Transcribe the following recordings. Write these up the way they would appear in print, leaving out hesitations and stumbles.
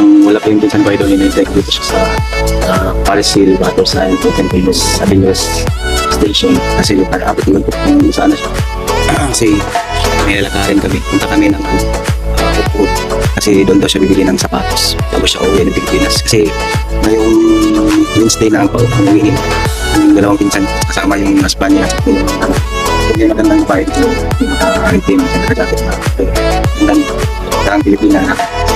wala pa yung pinsan ko idol, in-take dito siya sa Paris Hill, Bato sa Content Famous Avenues Station. Kasi nag-abot naman po kung saan na siya. Kasi may lalakarin kami. Punta kami ng Upwood. Kasi doon daw siya bibili ng sapatos. Tapos siya uwi ng Pilipinas. Kasi ngayong Wednesday na ang pauwi yung dalawang pinsan kasama yung husband niya. Hindi magandang bike yung item sa nakajakit na ang Pilipinas.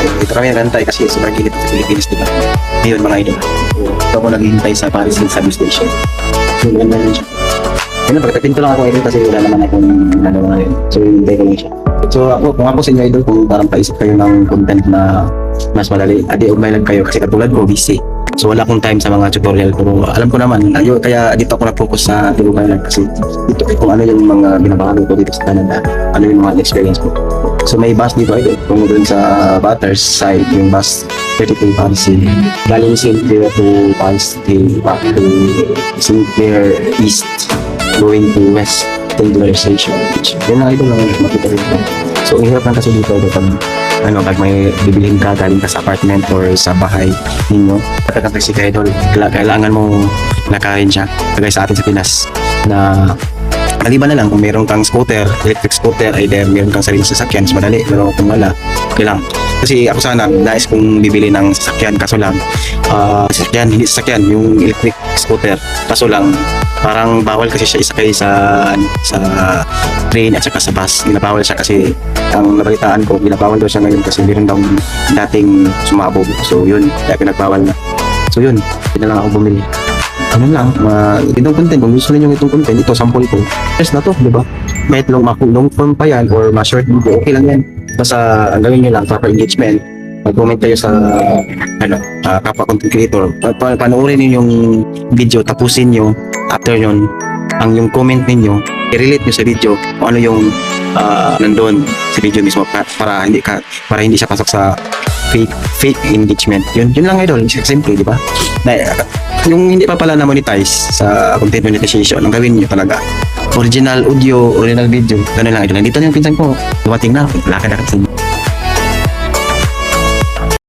Ito kami nagantay kasi sobrang kilit sa Pilipinas, diba? Ngayon mga idol, ito ako naghihintay sa Paris Hill Subway Station. Yung ganda rin siya. Ayun, pagkatapin ko lang ako idol kasi wala naman akong nalawa ngayon. So hintay ko lang siya. So ako, kung ako sa inyo idol, kung parang paisip kayo ng content na mas madali, adi umay lang kayo kasi katulad ko, busy. So wala akong time sa mga tutorial, pero alam ko naman, kaya dito ako na-focus sa Tulugan lang kasi dito kung ano yung mga binabago ko dito sa Canada, ano yung mga experience ko. So may bus dito ay kung doon sa Butters side, yung bus 32 Paris Hill. Galing St. Clair to Paris Hill, back to St. Clair East, going to West St. Clair Station. Yan ang idol lang makita rin. So ang hirap lang kasi dito pag may bibilhin ka galing ka sa apartment or sa bahay ninyo, pagkakataksi ka idol, kailangan mo lakarin siya kagaya sa atin sa Pinas na maliban na lang kung meron kang scooter, electric scooter, either meron kang sariling sasakyan, mas madali, pero kung wala, okay lang. Kasi ako sana, nais kong bibili ng sasakyan, kaso lang, hindi sasakyan, yung electric scooter, kaso lang, parang bawal kasi siya isakay sa train at saka sa bus. Ginabawal siya kasi ang nabalitaan ko, ginabawal daw siya ngayon kasi meron daw dating sumabog. So yun, kaya pinagbawal na. So yun, hindi na lang ako bumili. Ano lang, itong content, kung gusto ninyo itong content, ito sample ko. Yes na to, di ba? Kahit long form pa yan or ma-short video, okay lang yan. Basta ang gawin nyo lang, proper engagement. Mag-comment kayo sa kapwa content creator. Panoorin niyo yung video, tapusin nyo. After yun, ang yung comment ninyo, i-relate nyo sa video kung ano yung nandun sa video mismo para hindi siya pasok sa fake engagement. Yun lang idol, simple, di ba? Yung hindi pa pala na-monetize sa content monetization, ang gawin nyo talaga original audio, original video, gano'n lang idol. Dito na yung pinsan ko, dumating na, lakad-lakad sa inyo.